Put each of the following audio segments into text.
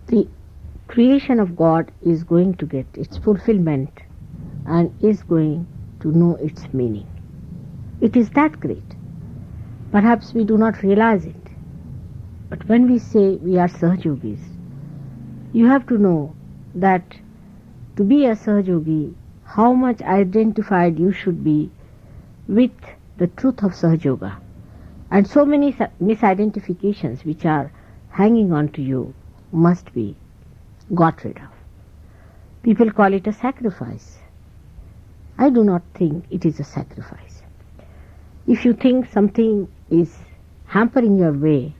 the creation of God is going to get its fulfillment and is going to know its meaning. It is that great. Perhaps we do not realize it. But when we say we are Sahajogis, you have to know that to be a Sahajogi, how much identified you should be with the truth of Sahaja Yoga. And so many misidentifications which are hanging on to you must be got rid of. People call it a sacrifice. I do not think it is a sacrifice. If you think something is hampering your way,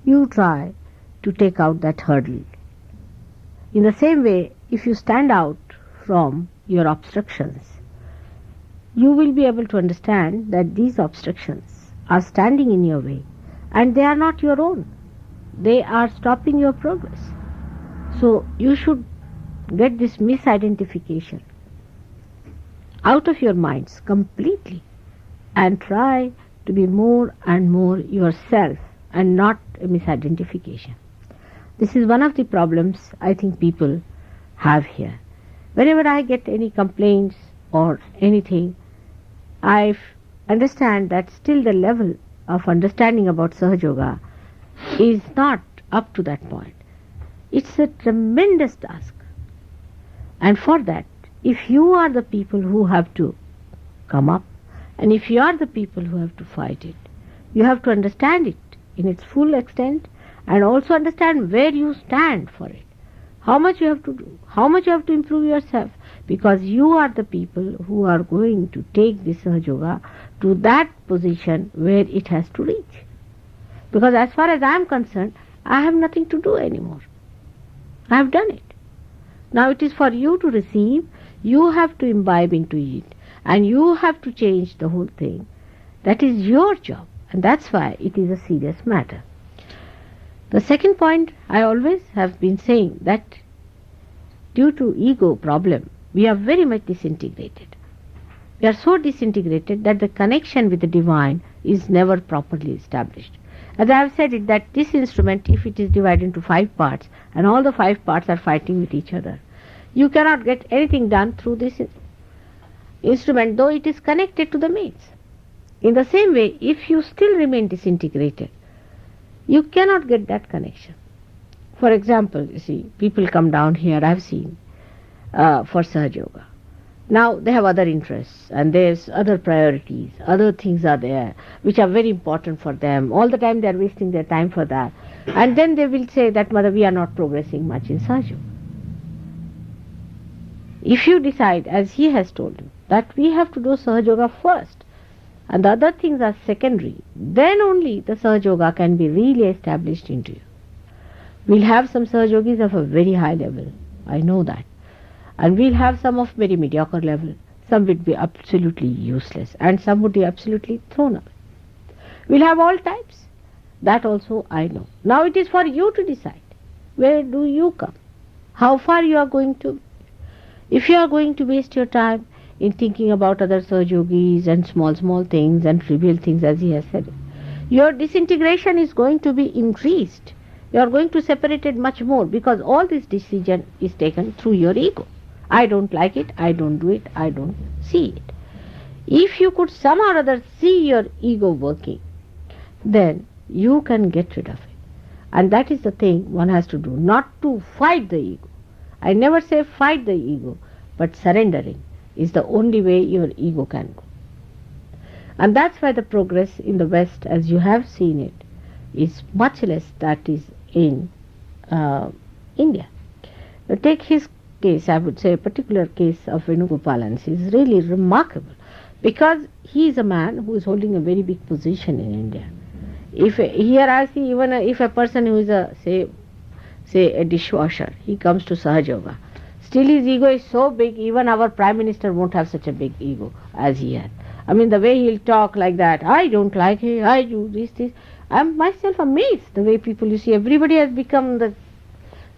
you try to take out that hurdle. In the same way, if you stand out from your obstructions, you will be able to understand that these obstructions are standing in your way and they are not your own. They are stopping your progress. So you should get this misidentification out of your minds completely and try to be more and more yourself and not a misidentification. This is one of the problems I think people have here. Whenever I get any complaints or anything, I understand that still the level of understanding about Sahaja Yoga is not up to that point. It's a tremendous task. And for that, if you are the people who have to come up, and if you are the people who have to fight it, you have to understand it in its full extent and also understand where you stand for it. How much you have to do, how much you have to improve yourself, because you are the people who are going to take this Sahaja Yoga to that position where it has to reach. Because as far as I am concerned, I have nothing to do anymore. I have done it. Now it is for you to receive, you have to imbibe into it, and you have to change the whole thing. That is your job, and that's why it is a serious matter. The second point, I always have been saying that due to ego problem, we are very much disintegrated. We are so disintegrated that the connection with the divine is never properly established. As I have said it, that this instrument, if it is divided into 5 parts, and all the 5 parts are fighting with each other, you cannot get anything done through this instrument, though it is connected to the mains. In the same way, if you still remain disintegrated, you cannot get that connection. For example, you see, people come down here, I have seen, for Sahaja Yoga. Now they have other interests and there's other priorities, other things are there which are very important for them. All the time they are wasting their time for that. And then they will say that, Mother, we are not progressing much in Sahaja Yoga. If you decide, as he has told you, that we have to do Sahaja Yoga first and the other things are secondary, then only the Sahaja Yoga can be really established into you. We'll have some Sahaja Yogis of a very high level, I know that. And we'll have some of very mediocre level. Some would be absolutely useless and some would be absolutely thrown away. We'll have all types. That also I know. Now it is for you to decide. Where do you come? How far you are going to? If you are going to waste your time in thinking about other Sahaja Yogis and small things and trivial things, as he has said, your disintegration is going to be increased. You are going to separate it much more because all this decision is taken through your ego. I don't like it, I don't do it, I don't see it. If you could somehow or other see your ego working, then you can get rid of it. And that is the thing one has to do, not to fight the ego. I never say fight the ego, but surrendering is the only way your ego can go. And that's why the progress in the West, as you have seen it, is much less that is in India. Now take his case, I would say a particular case of Venugopalan is really remarkable because he is a man who is holding a very big position in India. If here I see even if a person who is a say a dishwasher, he comes to Sahaja Yoga, still his ego is so big, even our Prime Minister won't have such a big ego as he has. I mean the way he'll talk like that, I don't like it, I do this. I'm myself amazed the way people, you see, everybody has become the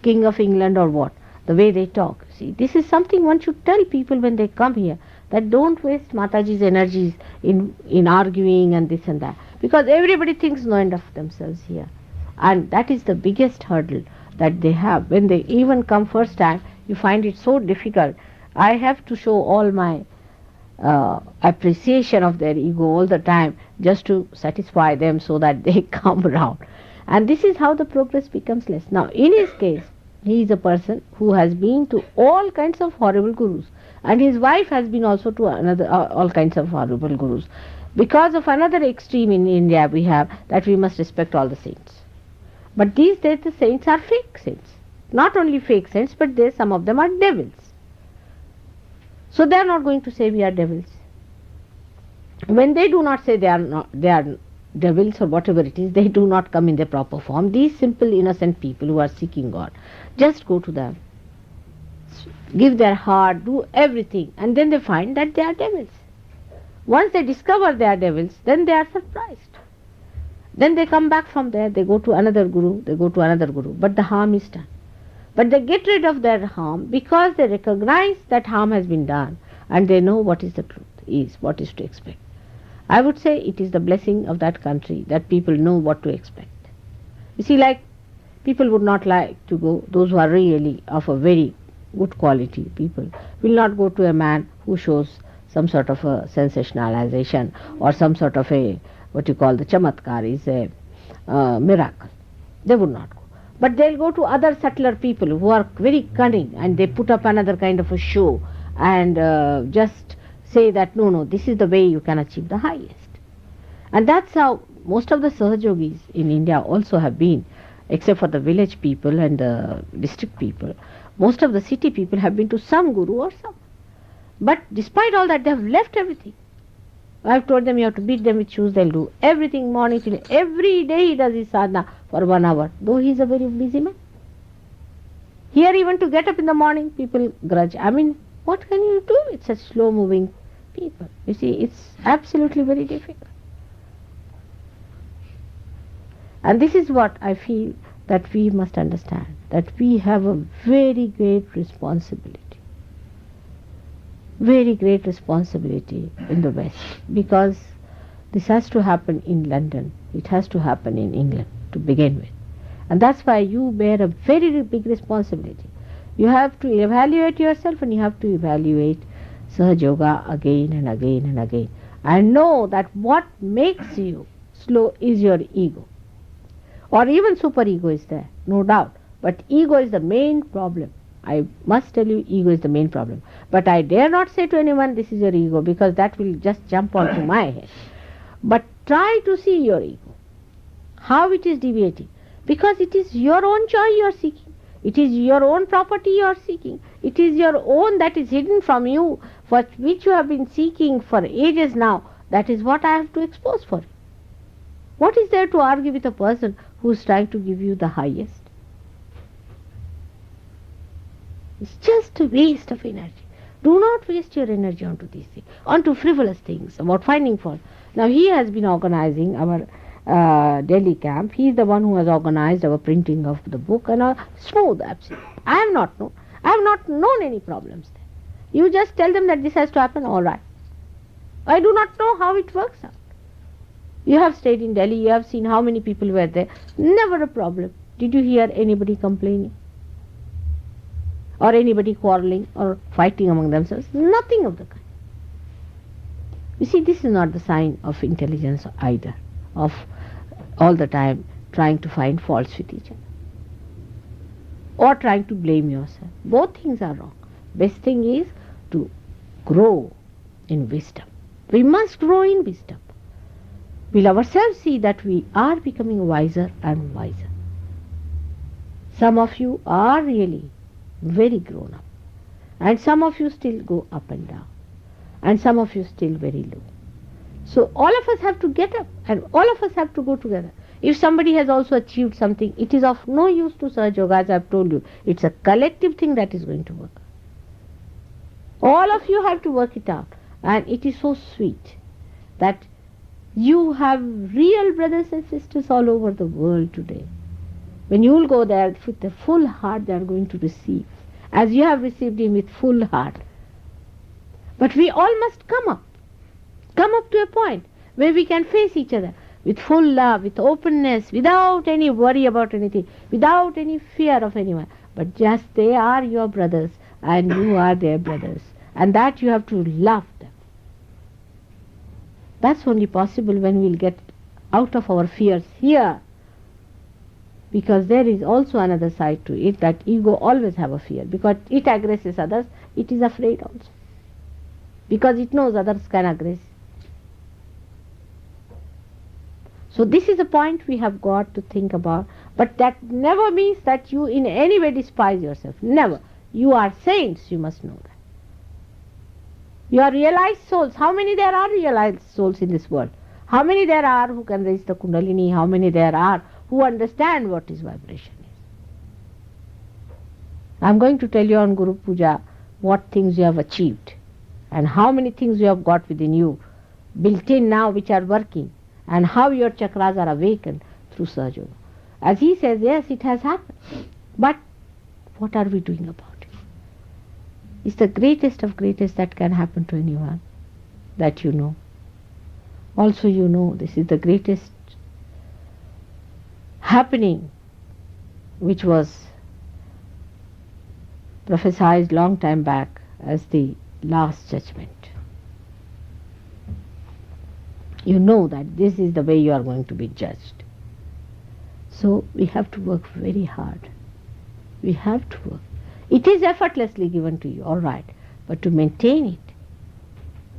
King of England or what. The way they talk. See, this is something one should tell people when they come here, that don't waste Mataji's energies in arguing and this and that, because everybody thinks no end of themselves here, and that is the biggest hurdle that they have. When they even come first time, you find it so difficult. I have to show all my appreciation of their ego all the time just to satisfy them so that they come around. And this is how the progress becomes less. Now, in his case, he is a person who has been to all kinds of horrible gurus, and his wife has been also to another all kinds of horrible gurus. Because of another extreme in India, we have that we must respect all the saints. But these days, the saints are fake saints. Not only fake saints, but some of them are devils. So they are not going to say we are devils. When they do not say they are devils or whatever it is, they do not come in their proper form. These simple innocent people who are seeking God, just go to them, give their heart, do everything, and then they find that they are devils. Once they discover they are devils, then they are surprised. Then they come back from there, they go to another guru, but the harm is done. But they get rid of their harm because they recognize that harm has been done, and they know what is the truth, what is to expect. I would say it is the blessing of that country that people know what to expect. You see, like, people would not like to go, those who are really of a very good quality, people will not go to a man who shows some sort of a sensationalization or some sort of a, what you call the chamatkar, is a miracle. They would not go. But they'll go to other subtler people who are very cunning, and they put up another kind of a show and just say that no, this is the way you can achieve the highest. And that's how most of the Sahaja Yogis in India also have been, except for the village people and the district people. Most of the city people have been to some guru or some. But despite all that, they have left everything. I've told them you have to beat them with shoes, they'll do everything morning till every day he does his sadhana for 1 hour, though he is a very busy man. Here even to get up in the morning, people grudge. I mean, what can you do with such slow moving people? You see, it's absolutely very difficult. And this is what I feel that we must understand, that we have a very great responsibility in the West, because this has to happen in London, it has to happen in England to begin with. And that's why you bear a very big responsibility. You have to evaluate yourself, and you have to evaluate Sahaja Yoga again and again and again. And know that what makes you slow is your ego. Or even super ego is there, no doubt. But ego is the main problem. I must tell you, ego is the main problem. But I dare not say to anyone, this is your ego, because that will just jump onto my head. But try to see your ego, how it is deviating. Because it is your own joy you are seeking. It is your own property you are seeking. It is your own that is hidden from you, for which you have been seeking for ages now. That is what I have to expose for you. What is there to argue with a person who is trying to give you the highest? It's just a waste of energy. Do not waste your energy onto these things, onto frivolous things, about finding fault. Now he has been organizing our Delhi camp. He is the one who has organized our printing of the book, and smooth, absolutely. I have not known any problems there. You just tell them that this has to happen, all right. I do not know how it works out. You have stayed in Delhi, you have seen how many people were there. Never a problem. Did you hear anybody complaining? Or anybody quarreling or fighting among themselves? Nothing of the kind. You see, this is not the sign of intelligence either, of all the time trying to find faults with each other or trying to blame yourself. Both things are wrong. Best thing is to grow in wisdom. We must grow in wisdom. We'll ourselves see that we are becoming wiser and wiser. Some of you are really very grown up, and some of you still go up and down, and some of you still very low. So all of us have to get up, and all of us have to go together. If somebody has also achieved something, it is of no use to Sahaja Yoga, as I have told you. It's a collective thing that is going to work. All of you have to work it out, and it is so sweet that you have real brothers and sisters all over the world today. When you will go there with a full heart, they are going to receive, as you have received him with full heart. But we all must come up to a point where we can face each other. with full love, with openness, without any worry about anything, without any fear of anyone. But just they are your brothers and you are their brothers. And that you have to love them. That's only possible when we'll get out of our fears here. Because there is also another side to it, that ego always have a fear. Because it aggresses others, it is afraid also. Because it knows others can aggress. So this is a point we have got to think about. But that never means that you in any way despise yourself. Never. You are saints, you must know that. You are realized souls. How many there are realized souls in this world? How many there are who can raise the Kundalini? How many there are who understand what is vibration is? I am going to tell you on Guru Puja what things you have achieved and how many things you have got within you, built in now, which are working, and how your chakras are awakened through Sahaja Yoga. As he says, yes, it has happened. But what are we doing about it? It's the greatest of greatest that can happen to anyone that you know. Also you know this is the greatest happening which was prophesied long time back as the last judgment. You know that this is the way you are going to be judged. So we have to work very hard. We have to work. It is effortlessly given to you, all right, but to maintain it,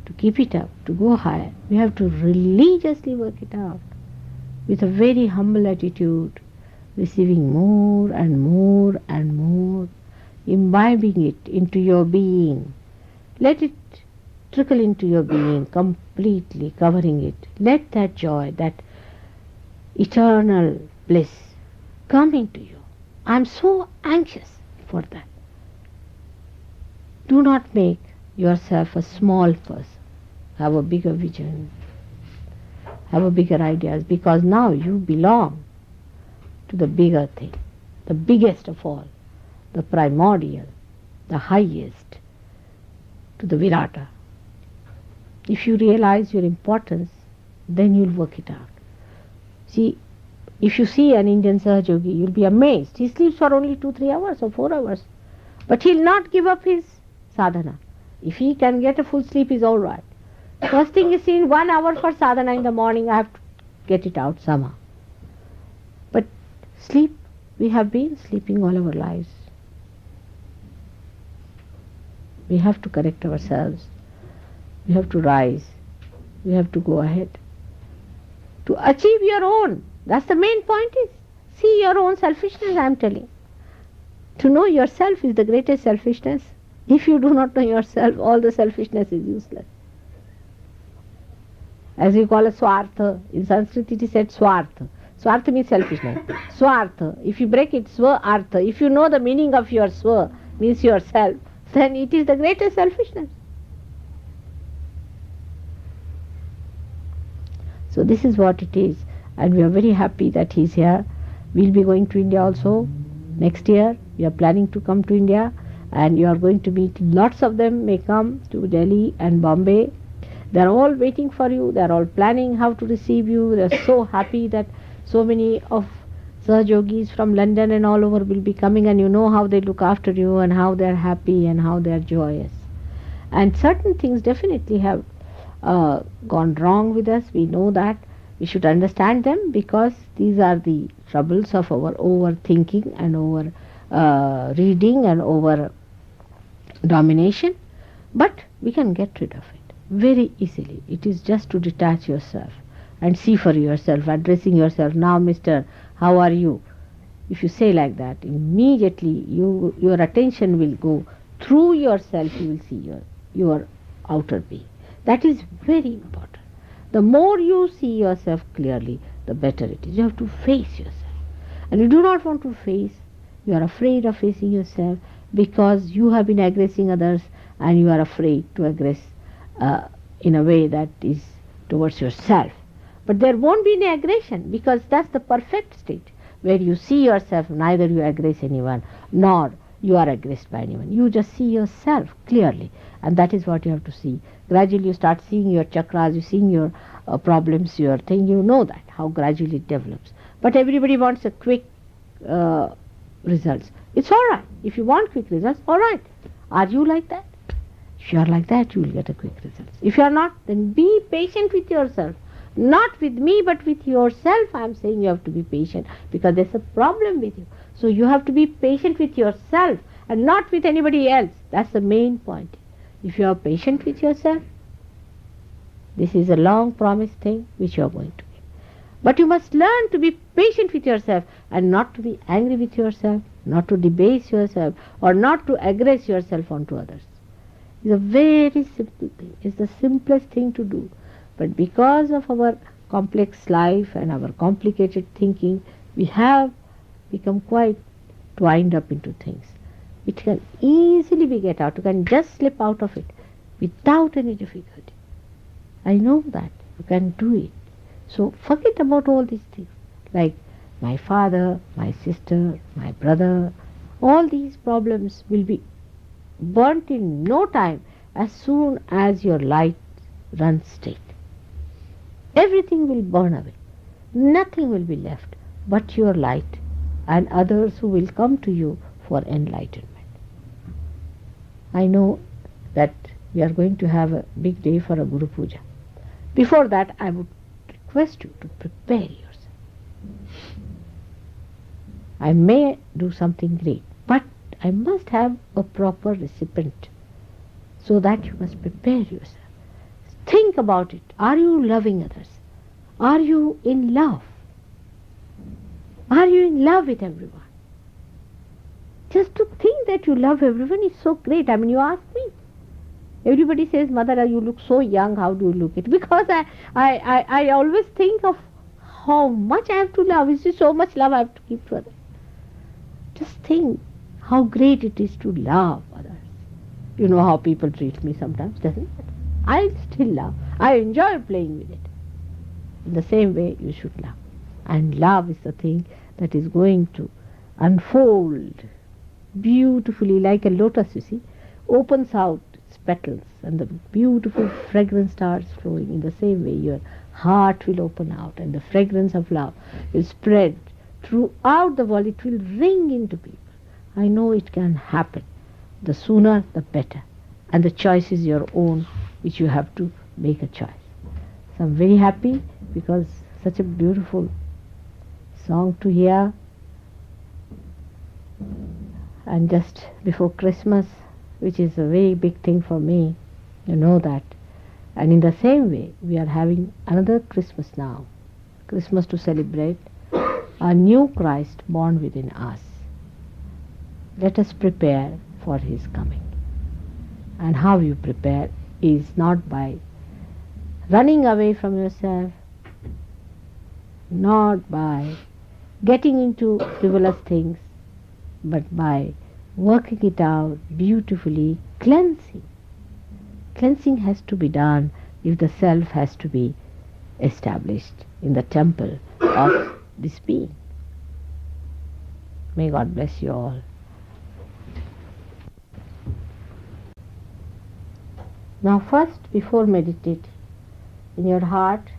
to keep it up, to go higher, we have to religiously work it out with a very humble attitude, receiving more and more and more, imbibing it into your being. Let it trickle into your being, completely covering it. Let that joy, that eternal bliss come into you. I am so anxious for that. Do not make yourself a small person. Have a bigger vision. Have a bigger ideas, because now you belong to the bigger thing, the biggest of all, the primordial, the highest, to the Virata. If you realize your importance, then you'll work it out. See, if you see an Indian Sahaja Yogi, you'll be amazed. He sleeps for only 2-3 hours or 4 hours. But he'll not give up his sadhana. If he can get a full sleep, is all right. First thing is, in 1 hour for sadhana in the morning, I have to get it out somehow. But sleep, we have been sleeping all our lives. We have to correct ourselves. We have to rise. We have to go ahead. To achieve your own. That's the main point is. See your own selfishness, I am telling. To know yourself is the greatest selfishness. If you do not know yourself, all the selfishness is useless. As we call it swartha. In Sanskrit it is said swartha. Swartha means selfishness. Swartha. If you break it, swa artha. If you know the meaning of your swa, means yourself, then it is the greatest selfishness. So this is what it is. And we are very happy that he is here. We will be going to India also next year. We are planning to come to India. And you are going to meet lots of them, may come to Delhi and Bombay. They are all waiting for you. They are all planning how to receive you. They are so happy that so many of Sahaja Yogis from London and all over will be coming, and you know how they look after you and how they are happy and how they are joyous. And certain things definitely have gone wrong with us. We know that. We should understand them, because these are the troubles of our overthinking and over reading and over domination. But we can get rid of it very easily. It is just to detach yourself and see for yourself, addressing yourself, now Mr. How are you? If you say like that, immediately your attention will go through yourself. You will see your outer being. That is very important. The more you see yourself clearly, the better it is. You have to face yourself. And you do not want to face. You are afraid of facing yourself because you have been aggressing others, and you are afraid to aggress in a way that is towards yourself. But there won't be any aggression, because that's the perfect state where you see yourself, neither you aggress anyone, nor you are aggressed by anyone. You just see yourself clearly, and that is what you have to see. Gradually you start seeing your chakras, you seeing your problems, your thing, you know that, how gradually it develops. But everybody wants a quick results. It's all right. If you want quick results, all right. Are you like that? If you are like that, you will get a quick result. If you are not, then be patient with yourself. Not with me, but with yourself. I am saying you have to be patient because there's a problem with you. So you have to be patient with yourself and not with anybody else. That's the main point. If you are patient with yourself, this is a long promised thing which you are going to get. But you must learn to be patient with yourself and not to be angry with yourself, not to debase yourself, or not to aggress yourself onto others. It's a very simple thing. It's the simplest thing to do. But because of our complex life and our complicated thinking, we have become quite twined up into things. It can easily be get out. You can just slip out of it without any difficulty. I know that. You can do it. So forget about all these things. Like my father, my sister, my brother, all these problems will be burnt in no time as soon as your light runs straight. Everything will burn away. Nothing will be left but your light and others who will come to you for enlightenment. I know that we are going to have a big day for a Guru Puja. Before that, I would request you to prepare yourself. I may do something great, but I must have a proper recipient. So that you must prepare yourself. Think about it. Are you loving others? Are you in love? Are you in love with everyone? Just to think that you love everyone is so great. I mean, you ask me. Everybody says, Mother, you look so young. How do you look it? Because I always think of how much I have to love. It's just so much love I have to give to others. Just think how great it is to love others. You know how people treat me sometimes, doesn't it? I still love. I enjoy playing with it. In the same way, you should love. And love is the thing that is going to unfold beautifully like a lotus, you see, opens out its petals and the beautiful fragrance starts flowing. In the same way, your heart will open out and the fragrance of love will spread throughout the world. It will ring into people. I know it can happen. The sooner, the better. And the choice is your own, which you have to make a choice. So I'm very happy because such a beautiful song to hear. And just before Christmas, which is a very big thing for me, you know that. And in the same way, we are having another Christmas now. Christmas to celebrate a new Christ born within us. Let us prepare for his coming. And how you prepare is not by running away from yourself, not by getting into frivolous things, but by working it out beautifully, cleansing. Cleansing has to be done if the self has to be established in the temple of this being. May God bless you all. Now first, before meditating, in your heart,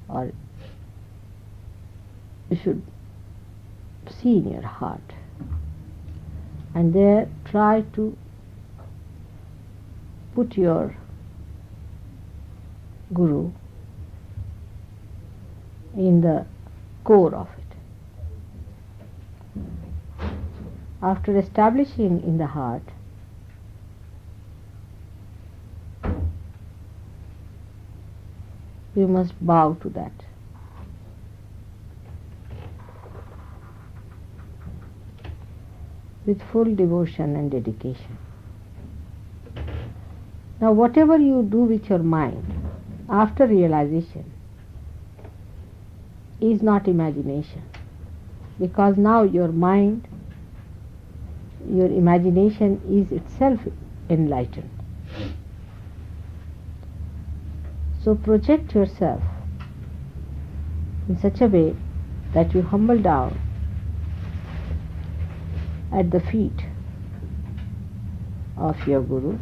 or you should see in your heart, and there try to put your Guru in the core of it. After establishing in the heart, you must bow to that. With full devotion and dedication. Now whatever you do with your mind after realization is not imagination, because now your mind, your imagination is itself enlightened. So project yourself in such a way that you humble down at the feet of your Guru.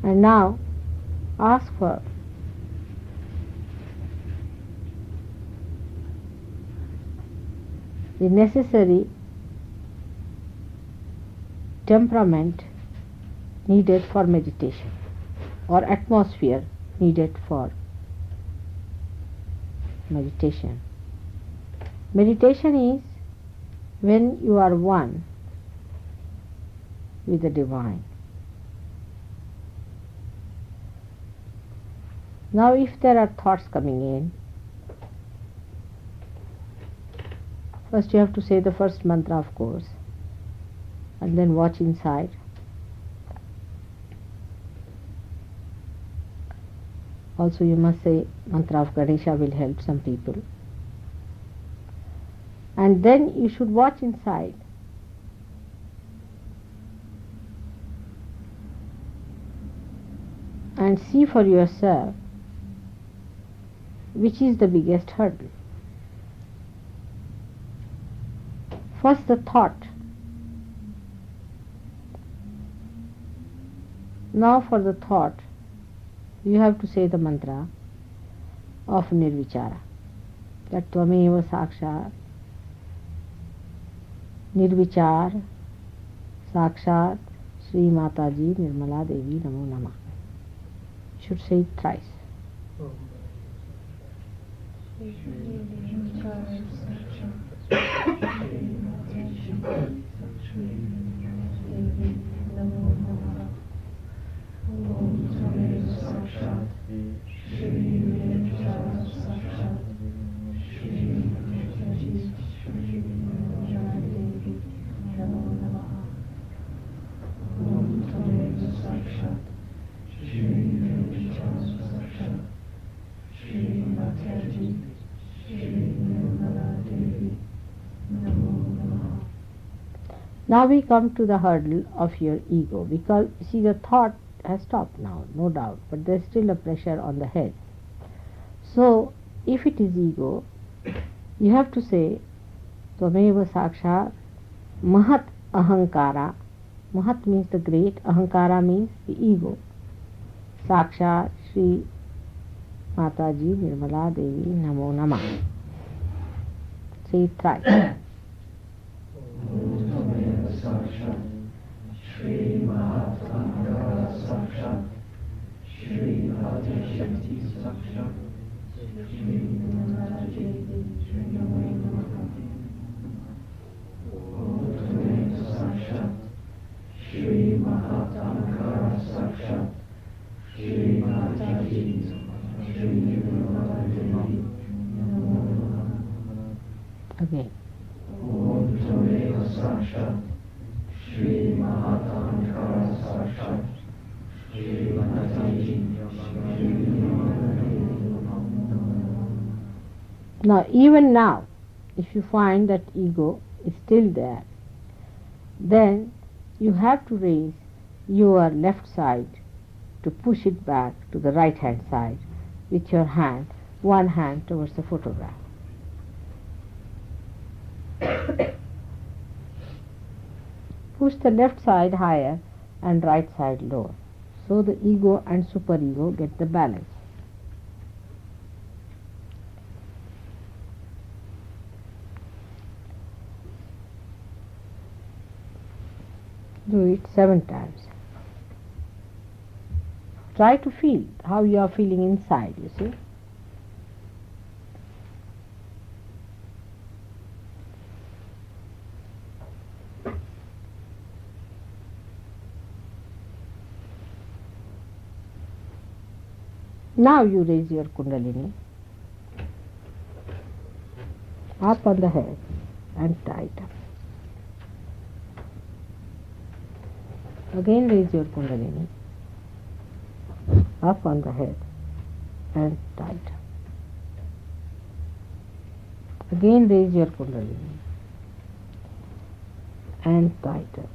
And now ask for the necessary temperament needed for meditation, or atmosphere needed for meditation. Meditation is when you are one with the divine. Now if there are thoughts coming in, first you have to say the first mantra, of course, and then watch inside. Also you must say mantra of Ganesha, will help some people. And then you should watch inside. And see for yourself which is the biggest hurdle. First the thought. Now for the thought, you have to say the mantra of Nirvichara. That Tvameva Sakshat, Nirvichar, Sakshat, Shri Mataji Nirmala Devi Namo Namah. You should say it thrice. Now we come to the hurdle of your ego, because see, the thought has stopped now, no doubt, but there is still a pressure on the head. So if it is ego, you have to say Tvameva Sakshat Mahat Ahankara. Mahat means the great, Ahankara means the ego. Sakshat Shri Mataji Nirmala Devi Namo Namah. Say it thrice. Shri Mahatma Sakshat, Shri Mataji Sakshat, Shri Mataji Nirmala Devi Sakshat, Shri Mahatma Sakshat, Shri Mataji Nirmala Devi. Again. Om Tvameva Sakshat, Shri Mahatma Sakshat, Shri Mataji Nirmala Devi. Now, even now, if you find that ego is still there, then you have to raise your left side to push it back to the right hand side with your hand, one hand towards the photograph. Push the left side higher and right side lower, so the ego and superego get the balance. Do it 7 times. Try to feel how you are feeling inside, you see. Now you raise your Kundalini up on the head and tight up. Again raise your Kundalini up on the head and tight up. Again raise your Kundalini and tight up.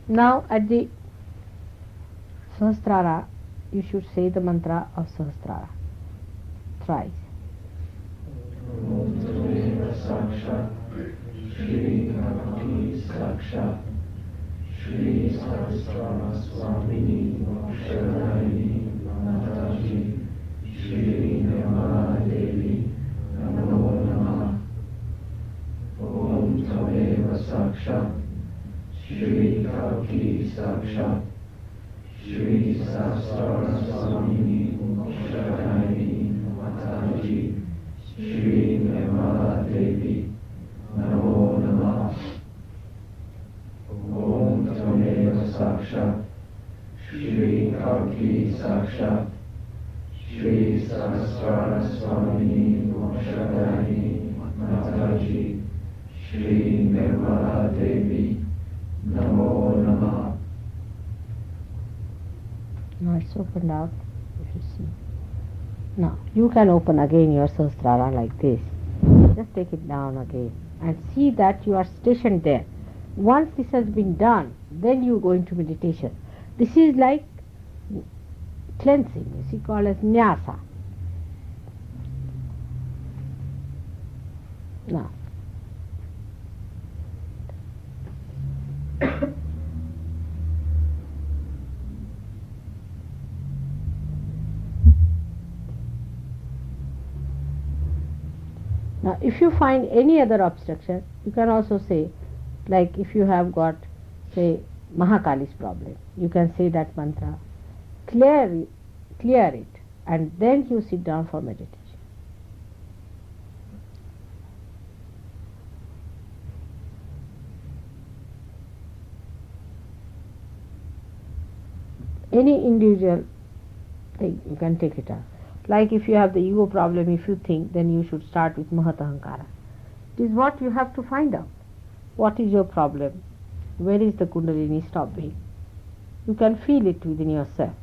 Now at the Sahasrara, you should say the mantra of Sahasrara thrice. Om Tameva Sakshat Shri Mataji Sakshat Shri Sahasrara Swamini Moksharini Mataji Shri Nirmala Devi Namo Namah. Om Tameva Sakshat Shri Kalki Sakshat Shri Sahasrara Swamini Moksharini Mataji Shri Nirmala Devi Namo Namah. Om Tameva Sakshat Shri Kalki Sakshat Shri Sahasrara Swamini Moksharini Mataji Shri Nirmala Devi Namo Namah. Now it's opened out. You should see. Now you can open again your Sahasrara like this. Just take it down again and see that you are stationed there. Once this has been done, then you go into meditation. This is like cleansing. This is called as nyasa. Now, now if you find any other obstruction, you can also say, like if you have got, say, Mahakali's problem, you can say that mantra, clear it, and then you sit down for meditation. Any individual thing, you can take it up. Like if you have the ego problem, if you think, then you should start with Mahatahankara. It is what you have to find out. What is your problem? Where is the Kundalini stopping? You can feel it within yourself.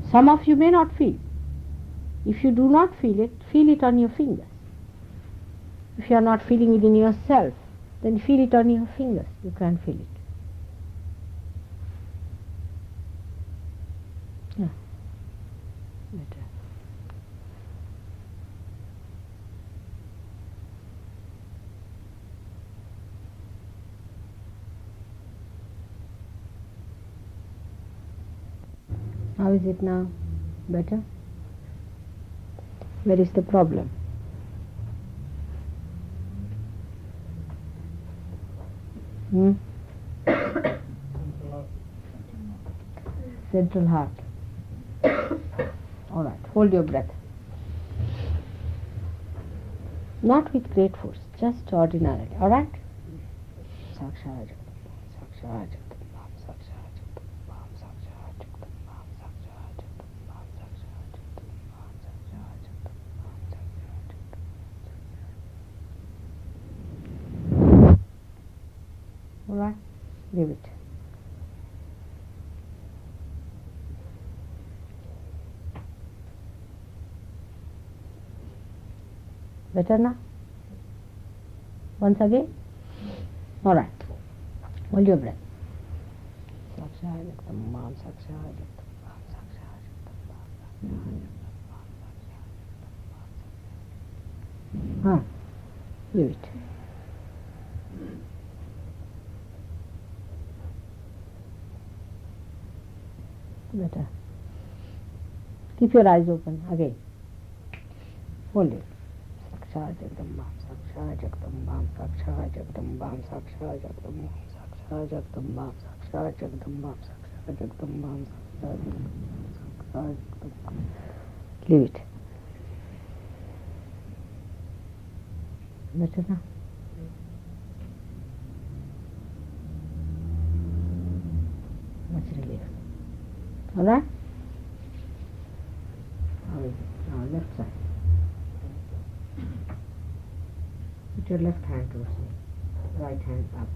Some of you may not feel. If you do not feel it on your fingers. If you are not feeling within yourself, then feel it on your fingers. You can feel it. Yeah. Better. How is it now? Better? Where is the problem? Central heart. All right, hold your breath. Not with great force, just ordinarily. All right? Sahaja Yoga All right, leave it. Better now? Once again? All right. Hold your breath. Leave it. Better. Keep your eyes open again. Hold it. Sahaja Leave it. Better now? Much relief. Alright? Sorry. Now left side. Put your left hand towards me. Right hand up.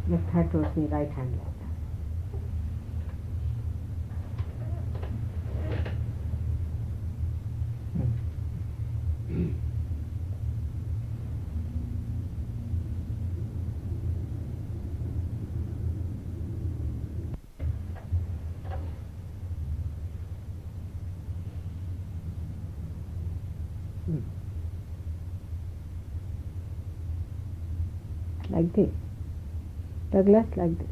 Left hand towards me, right hand like that. Like this. Douglas, like this.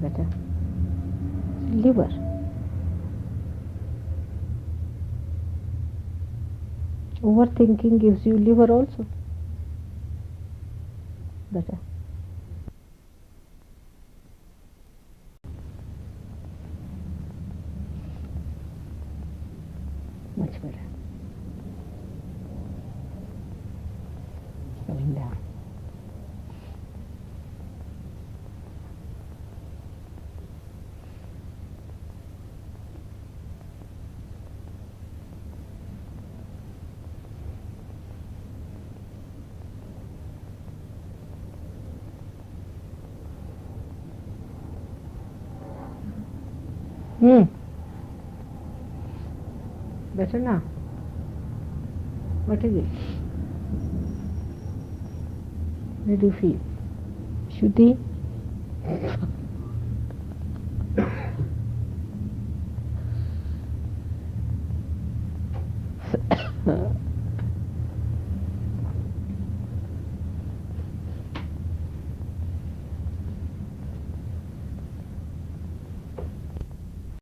Better. Liver. Overthinking gives you liver also. Better. Much better. Coming down. Better now. What is it? Where do you feel? Shuddhi?